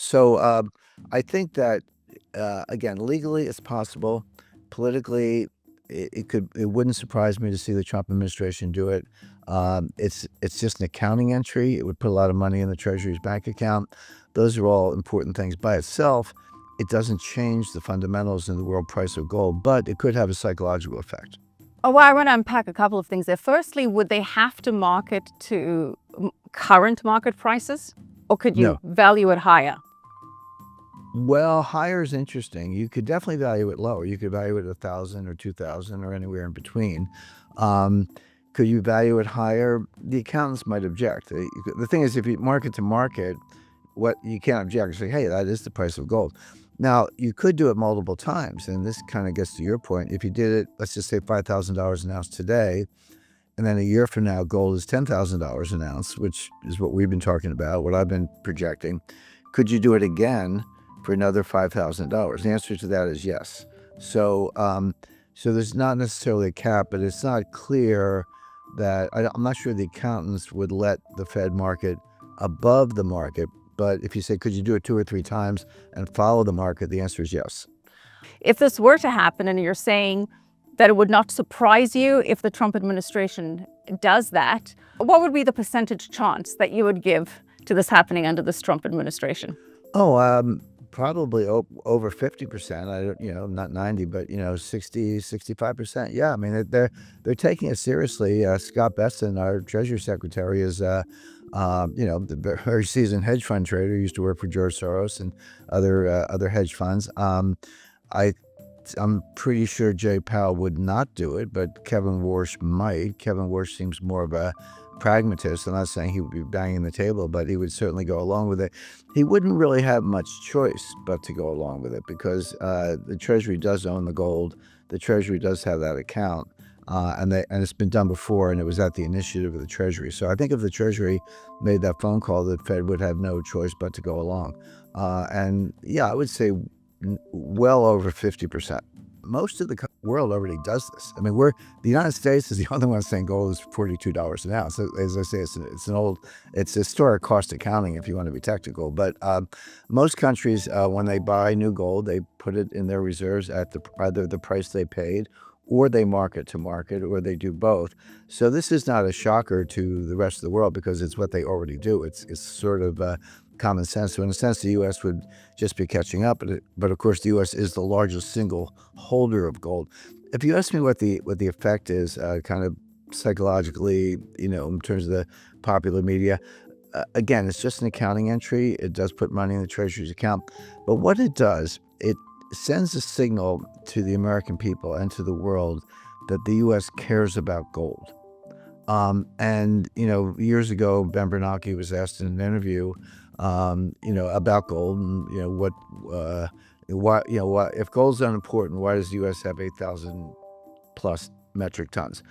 So I think that again, legally it's possible. Politically, it wouldn't surprise me to see the Trump administration do it. It's just an accounting entry. It would put a lot of money in the Treasury's bank account. Those are all important things by itself. It doesn't change the fundamentals in the world price of gold, but it could have a psychological effect. Oh, well, I want to unpack a couple of things there. Firstly, would they have to market to current market prices, or could you No. value it higher? Well, higher is interesting. You could definitely value it lower. You could value it 1,000 or 2,000 or anywhere in between. Um, could you value it higher? The accountants might object. The thing is, if you market to market, what you can't object. Say, hey, that is the price of gold. Now, you could do it multiple times, and this kind of gets to your point. If you did it, let's just say $5,000 an ounce today, and then a year from now, gold is $10,000 an ounce, which is what we've been talking about, what I've been projecting. Could you do it again for another $5,000? The answer to that is yes. So, so there's not necessarily a cap, but it's not clear that I'm not sure the accountants would let the Fed market above the market. But if you say, could you do it 2 or 3 times and follow the market? The answer is yes. If this were to happen, and you're saying that it would not surprise you if the Trump administration does that, what would be the percentage chance that you would give to this happening under this Trump administration? Oh, probably over 50%. I don't, not 90, but 60, 65%. Yeah, I mean they're taking it seriously. Scott Bessent, our Treasury Secretary, is the very seasoned hedge fund trader. He used to work for George Soros and other hedge funds. I'm pretty sure Jay Powell would not do it, but Kevin Warsh might. Kevin Warsh seems more of a pragmatist. I'm not saying he would be banging the table, but he would certainly go along with it. He wouldn't really have much choice but to go along with it because the Treasury does own the gold. The Treasury does have that account, and it's been done before, and it was at the initiative of the Treasury. So I think if the Treasury made that phone call, the Fed would have no choice but to go along. And yeah, I would say well over 50%. Most of the world already does this. I mean, the United States is the only one saying gold is $42 an ounce. As I say, it's historic cost accounting if you want to be technical. But most countries, when they buy new gold, they put it in their reserves at either the price they paid, or they market to market, or they do both. So this is not a shocker to the rest of the world because it's what they already do. It's sort of common sense. So in a sense, the U.S. would just be catching up. But of course, the U.S. is the largest single holder of gold. If you ask me what the effect is, kind of psychologically, in terms of the popular media, again, it's just an accounting entry. It does put money in the Treasury's account. But what it does, it sends a signal to the American people and to the world that the U.S. cares about gold. And years ago, Ben Bernanke was asked in an interview, about gold, and why if gold's unimportant, why does the U.S. have 8,000 plus metric tons?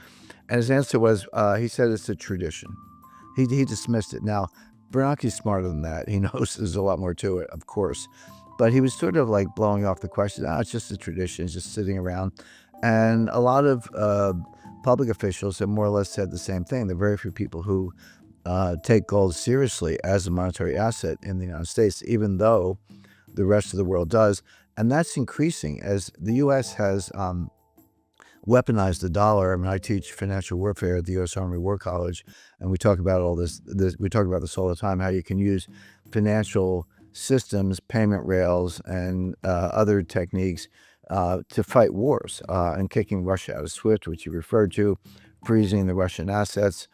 And his answer was, he said it's a tradition. He dismissed it. Now, Bernanke's smarter than that. He knows there's a lot more to it, of course. But he was sort of like blowing off the question. It's just a tradition. It's just sitting around. And a lot of public officials have more or less said the same thing. There are very few people who take gold seriously as a monetary asset in the United States, even though the rest of the world does. And that's increasing as the U.S. has weaponized the dollar. I mean, I teach financial warfare at the U.S. Army War College, and we talk about all this. We talk about this all the time, how you can use financial systems, payment rails, and other techniques to fight wars, and kicking Russia out of SWIFT, which you referred to, freezing the Russian assets,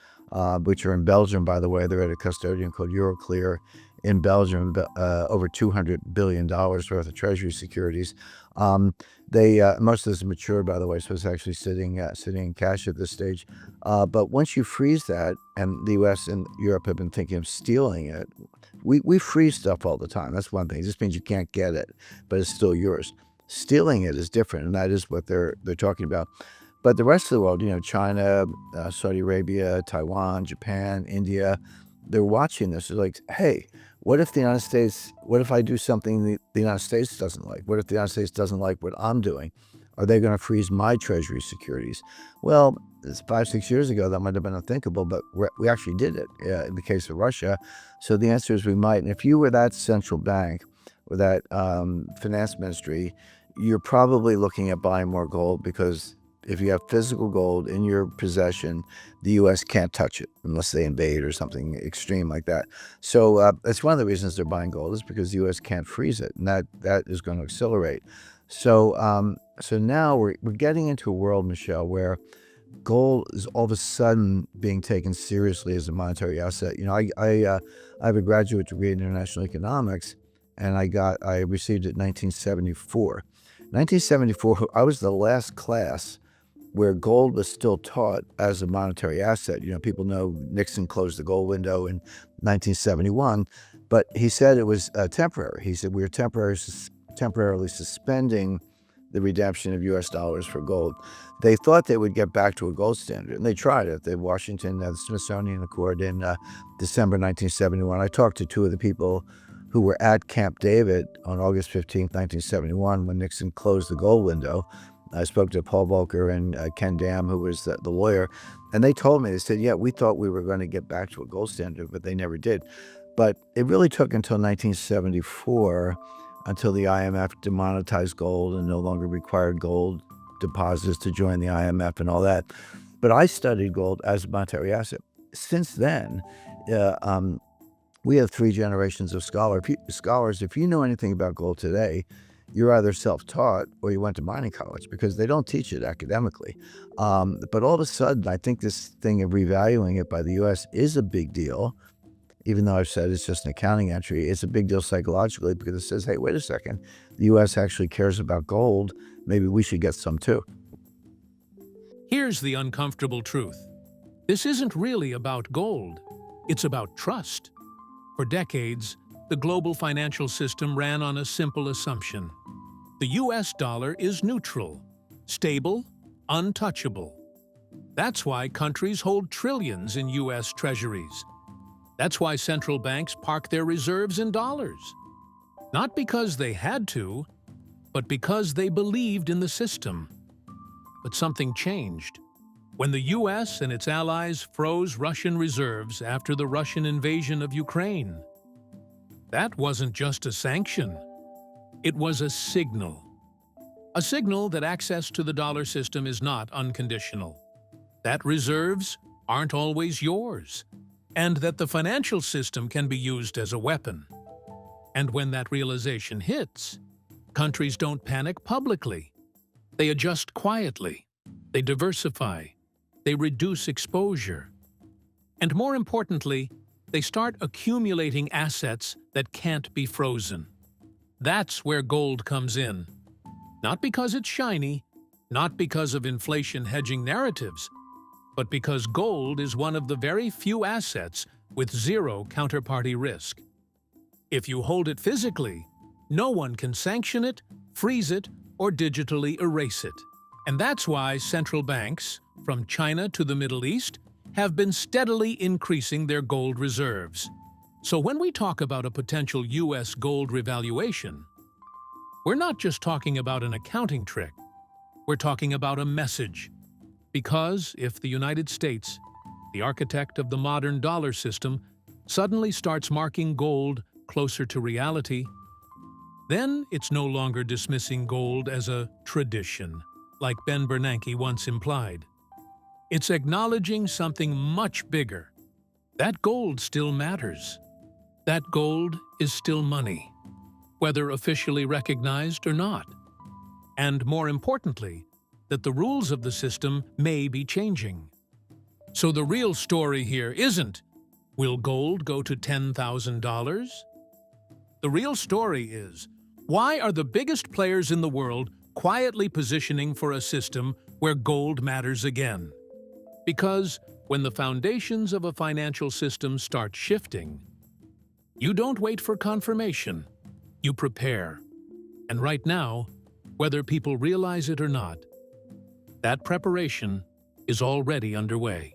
which are in Belgium, by the way. They're at a custodian called Euroclear in Belgium, over $200 billion worth of Treasury securities. Most of this is matured, by the way, so it's actually sitting in cash at this stage. But once you freeze that, and the U.S. and Europe have been thinking of stealing it, we freeze stuff all the time. That's one thing. It just means you can't get it, but it's still yours. Stealing it is different, and that is what they're talking about. But the rest of the world, China, Saudi Arabia, Taiwan, Japan, India, they're watching this. They're like, hey, what if I do something the United States doesn't like? What if the United States doesn't like what I'm doing? Are they going to freeze my Treasury securities? Well, it's 5-6 years ago, that might have been unthinkable, but we actually did it in the case of Russia. So the answer is we might. And if you were that central bank, or that finance ministry, you're probably looking at buying more gold, because if you have physical gold in your possession, the U.S. can't touch it unless they invade or something extreme like that. So that's one of the reasons they're buying gold, is because the U.S. can't freeze it, and that is going to accelerate. So now we're getting into a world, Michelle, where gold is all of a sudden being taken seriously as a monetary asset. I have a graduate degree in international economics, and I received it in 1974. 1974, I was the last class where gold was still taught as a monetary asset. People know Nixon closed the gold window in 1971, but he said it was temporary. He said we were temporarily suspending the redemption of U.S. dollars for gold. They thought they would get back to a gold standard, and they tried it. The Smithsonian Accord in December 1971. I talked to two of the people who were at Camp David on August 15th, 1971, when Nixon closed the gold window. I spoke to Paul Volcker and Ken Dam, who was the lawyer, and they told me, they said, yeah, we thought we were going to get back to a gold standard, but they never did. But it really took until 1974 until the IMF demonetized gold and no longer required gold deposits to join the IMF and all that. But I studied gold as a monetary asset. Since then, we have 3 generations of scholars. If you know anything about gold today, you're either self-taught or you went to mining college, because they don't teach it academically. But all of a sudden, I think this thing of revaluing it by the U.S. is a big deal. Even though I've said it's just an accounting entry, it's a big deal psychologically, because it says, hey, wait a second, the U.S. actually cares about gold. Maybe we should get some too. Here's the uncomfortable truth. This isn't really about gold. It's about trust. For decades, the global financial system ran on a simple assumption. The U.S. dollar is neutral, stable, untouchable. That's why countries hold trillions in U.S. treasuries. That's why central banks park their reserves in dollars. Not because they had to, but because they believed in the system. But something changed. When the U.S. and its allies froze Russian reserves after the Russian invasion of Ukraine. That wasn't just a sanction. It was a signal. A signal that access to the dollar system is not unconditional. That reserves aren't always yours. And that the financial system can be used as a weapon. And when that realization hits, countries don't panic publicly. They adjust quietly. They diversify. They reduce exposure. And more importantly, they start accumulating assets that can't be frozen. That's where gold comes in. Not because it's shiny, not because of inflation hedging narratives, but because gold is one of the very few assets with zero counterparty risk. If you hold it physically, no one can sanction it, freeze it, or digitally erase it. And that's why central banks, from China to the Middle East, have been steadily increasing their gold reserves. So when we talk about a potential U.S. gold revaluation, we're not just talking about an accounting trick. We're talking about a message. Because if the United States, the architect of the modern dollar system, suddenly starts marking gold closer to reality, then it's no longer dismissing gold as a tradition, like Ben Bernanke once implied. It's acknowledging something much bigger. That gold still matters. That gold is still money, whether officially recognized or not. And more importantly, that the rules of the system may be changing. So the real story here isn't, will gold go to $10,000? The real story is, why are the biggest players in the world quietly positioning for a system where gold matters again? Because when the foundations of a financial system start shifting, you don't wait for confirmation, you prepare. And right now, whether people realize it or not, that preparation is already underway.